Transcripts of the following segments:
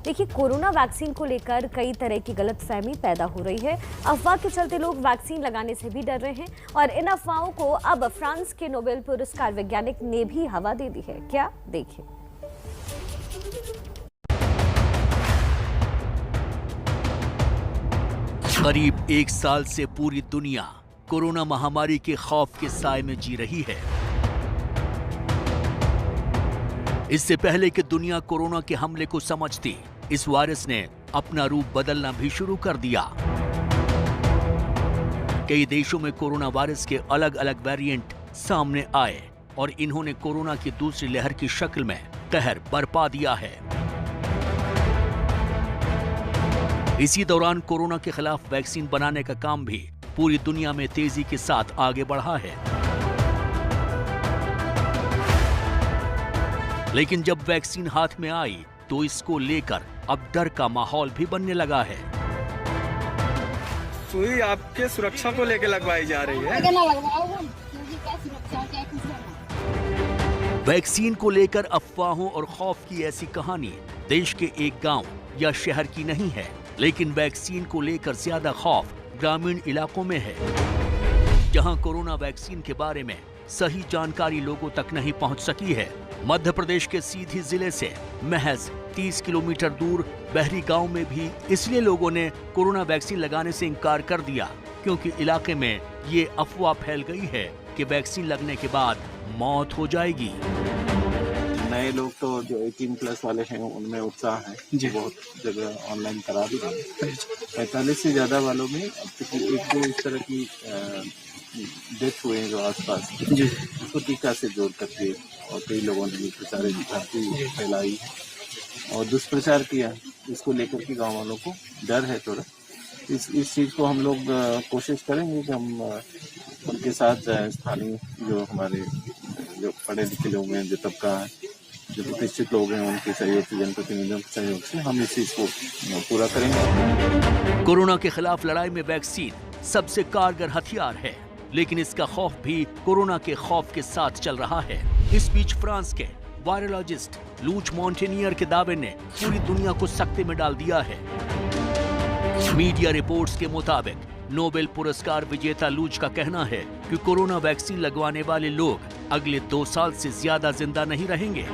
देखिए, corona vaccine को लेकर कई तरह की गलतफहमी पैदा हो रही है। अफवाह के चलते लोग वैक्सीन लगाने से भी डर रहे हैं और इन अफवाहों को अब फ्रांस के नोबेल पुरस्कार वैज्ञानिक ने भी हवा दे दी है। क्या, देखिए। करीब एक साल से पूरी दुनिया कोरोना महामारी के खौफ के साए में जी रही है। इससे पहले कि दुनिया कोरोना के हमले को समझती, इस वायरस ने अपना रूप बदलना भी शुरू कर दिया। कई देशों में कोरोना वायरस के अलग अलग वेरिएंट सामने आए और इन्होंने कोरोना की दूसरी लहर की शक्ल में कहर बरपा दिया है। इसी दौरान कोरोना के खिलाफ वैक्सीन बनाने का काम भी पूरी दुनिया में तेजी के साथ आगे बढ़ा है। लेकिन जब वैक्सीन हाथ में आई तो इसको लेकर अब डर का माहौल भी बनने लगा है। सुई आपके सुरक्षा को लेकर लगवाई जा रही है। वैक्सीन को लेकर अफवाहों और खौफ की ऐसी कहानी देश के एक गांव या शहर की नहीं है, लेकिन वैक्सीन को लेकर ज्यादा खौफ ग्रामीण इलाकों में है, जहां कोरोना वैक्सीन के बारे में सही जानकारी लोगों तक नहीं पहुंच सकी है। मध्य प्रदेश के सीधी जिले से महज 30 किलोमीटर दूर बहरी गांव में भी इसलिए लोगों ने कोरोना वैक्सीन लगाने से इंकार कर दिया क्योंकि इलाके में ये अफवाह फैल गई है कि वैक्सीन लगने के बाद मौत हो जाएगी। नए लोग तो जो 18+ वाले हैं उनमें उत्साह है जी, बहुत जगह ऑनलाइन करा भी रहे हैं। 45 से ज्यादा वालों में अब तक एक दो इस तरह की डेथ हुए हैं जो आसपास जी, उसको टीका से जोड़ करके और कई लोगों ने प्रचारित भर्ती फैलाई और दुष्प्रचार किया, इसको लेकर के गाँव वालों को डर है थोड़ा। इस चीज को हम लोग कोशिश करेंगे कि हम उनके साथ स्थानीय जो हमारे जो पढ़े लिखे लोग हैं, जो तबका है, जो प्रतिष्ठित लोग हैं, उनके सहयोग से, जनप्रतिनिधियों के सहयोग से हम इस चीज को पूरा करेंगे। कोरोना के खिलाफ लड़ाई में वैक्सीन सबसे कारगर हथियार है, लेकिन इसका खौफ भी कोरोना के खौफ के साथ चल रहा है। इस बीच फ्रांस के वायरोलॉजिस्ट लूच मॉन्टेनियर के दावे ने पूरी दुनिया को सकते में डाल दिया है। मीडिया रिपोर्ट्स के मुताबिक नोबेल पुरस्कार विजेता लूच का कहना है कि कोरोना वैक्सीन लगवाने वाले लोग अगले 2 साल से ज्यादा जिंदा नहीं रहेंगे।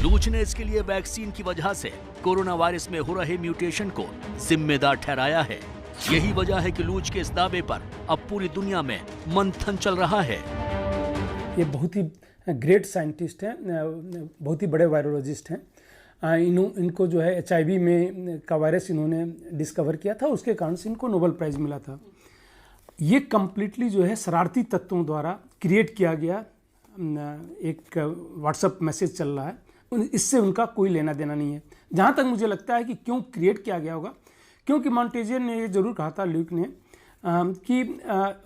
लूच ने इसके लिए वैक्सीन की वजह से कोरोना वायरस में हो रहे म्यूटेशन को जिम्मेदार ठहराया है। यही वजह है कि लूच के इस दावे पर अब पूरी दुनिया में मंथन चल रहा है। ये बहुत ही ग्रेट साइंटिस्ट हैं, बहुत ही बड़े वायरोलॉजिस्ट हैं। इनको जो है HIV में का वायरस इन्होंने डिस्कवर किया था, उसके कारण से इनको नोबेल प्राइज़ मिला था। ये कम्प्लीटली जो है शरारती तत्वों द्वारा क्रिएट किया गया एक व्हाट्सएप मैसेज चल रहा है, इससे उनका कोई लेना देना नहीं है। जहाँ तक मुझे लगता है कि क्यों क्रिएट किया गया होगा, क्योंकि मॉन्टेनियर ने ये जरूर कहा था, ल्यूक ने, कि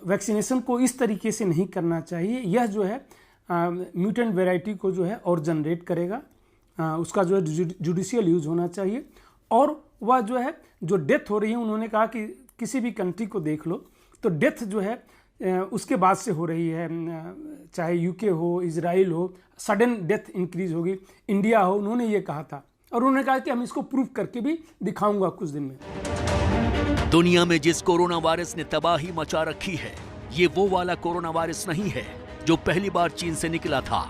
वैक्सीनेशन को इस तरीके से नहीं करना चाहिए। यह जो है म्यूटेंट वेराइटी को जो है और जनरेट करेगा, उसका जो है जुडिशियल यूज होना चाहिए। और वह जो है जो डेथ हो रही है, उन्होंने कहा कि किसी भी कंट्री को देख लो तो डेथ जो है उसके बाद से हो रही है, चाहे UK हो, इजराइल हो, सडन डेथ इंक्रीज होगी, इंडिया हो। उन्होंने ये कहा था और उन्होंने कहा कि हम इसको प्रूव करके भी दिखाऊंगा कुछ दिन में। दुनिया में जिस कोरोना वायरस ने तबाही मचा रखी है, ये वो वाला कोरोना वायरस नहीं है जो पहली बार चीन से निकला था।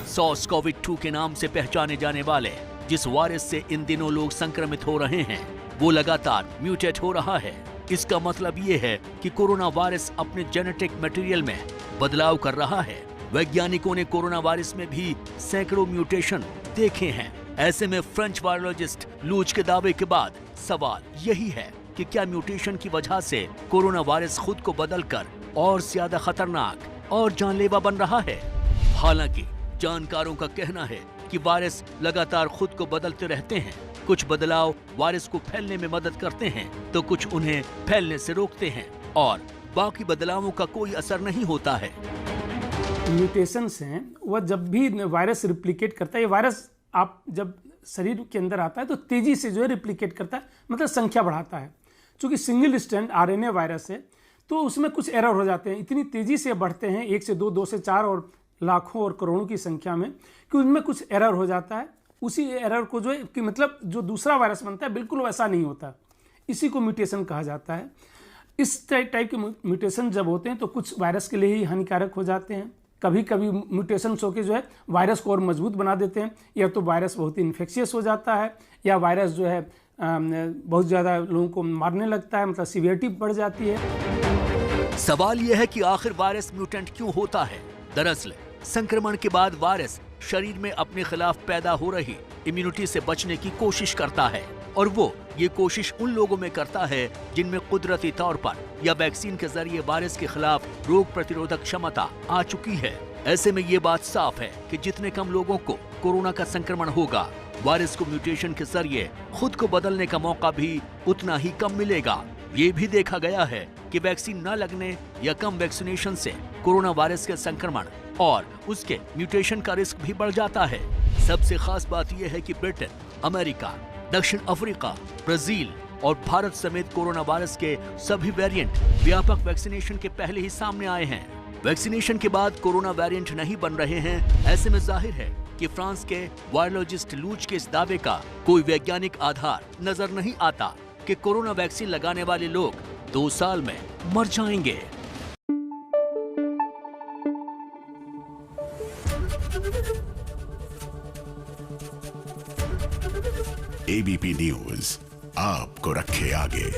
SARS-CoV-2 के नाम से पहचाने जाने वाले जिस वायरस से इन दिनों लोग संक्रमित हो रहे हैं, वो लगातार म्यूटेट हो रहा है। इसका मतलब ये है कि कोरोना वायरस अपने जेनेटिक मटेरियल में बदलाव कर रहा है। वैज्ञानिकों ने कोरोना वायरस में भी सैकड़ों म्यूटेशन देखे हैं। ऐसे में फ्रेंच वायरोलॉजिस्ट लूच के दावे के बाद सवाल यही है कि क्या म्यूटेशन की वजह से कोरोना वायरस खुद को बदलकर और ज्यादा खतरनाक और जानलेवा बन रहा है। हालांकि जानकारों का कहना है कि वायरस लगातार खुद को बदलते रहते हैं। कुछ बदलाव वायरस को फैलने में मदद करते हैं तो कुछ उन्हें फैलने से रोकते हैं और बाकी बदलावों का कोई असर नहीं होता है। म्यूटेशंस हैं, वह जब भी वायरस रिप्लिकेट करता है, ये वायरस आप जब शरीर के अंदर आता है तो तेजी से जो है रिप्लिकेट करता है, मतलब संख्या बढ़ाता है। चूंकि सिंगल स्ट्रैंड RNA वायरस है तो उसमें कुछ एरर हो जाते हैं, इतनी तेजी से बढ़ते हैं 1 से 2, 2 से 4 और लाखों और करोड़ों की संख्या में कि उनमें कुछ एरर हो जाता है। उसी एरर को जो है कि मतलब जो दूसरा वायरस बनता है बिल्कुल वैसा नहीं होता, इसी को म्यूटेशन कहा जाता है। इस टाइप के म्यूटेशन जब होते हैं तो कुछ वायरस के लिए ही हानिकारक हो जाते हैं। कभी कभी म्यूटेशन होकर जो है वायरस को और मजबूत बना देते हैं, या तो वायरस बहुत ही इन्फेक्शियस हो जाता है, या वायरस जो है बहुत ज़्यादा लोगों को मारने लगता है, मतलब सीवियरिटी बढ़ जाती है। सवाल यह है कि आखिर वायरस म्यूटेंट क्यों होता है। दरअसल संक्रमण के बाद वायरस शरीर में अपने खिलाफ पैदा हो रही इम्यूनिटी से बचने की कोशिश करता है, और वो ये कोशिश उन लोगों में करता है जिनमें कुदरती तौर पर या वैक्सीन के जरिए वायरस के खिलाफ रोग प्रतिरोधक क्षमता आ चुकी है। ऐसे में ये बात साफ है कि जितने कम लोगों को कोरोना का संक्रमण होगा, वायरस को म्यूटेशन के जरिए खुद को बदलने का मौका भी उतना ही कम मिलेगा। ये भी देखा गया है कि वैक्सीन न लगने या कम वैक्सीनेशन से कोरोना वायरस के संक्रमण और उसके म्यूटेशन का रिस्क भी बढ़ जाता है। सबसे खास बात यह है कि ब्रिटेन, अमेरिका, दक्षिण अफ्रीका, ब्राजील और भारत समेत कोरोना वायरस के सभी वेरिएंट व्यापक वैक्सीनेशन के पहले ही सामने आए हैं। वैक्सीनेशन के बाद कोरोना वेरिएंट नहीं बन रहे हैं। ऐसे में जाहिर है कि फ्रांस के वायरोलॉजिस्ट लूच के इस दावे का कोई वैज्ञानिक आधार नजर नहीं आता कि कोरोना वैक्सीन लगाने वाले लोग 2 साल में मर जाएंगे। एबीपी न्यूज आपको रखे आगे।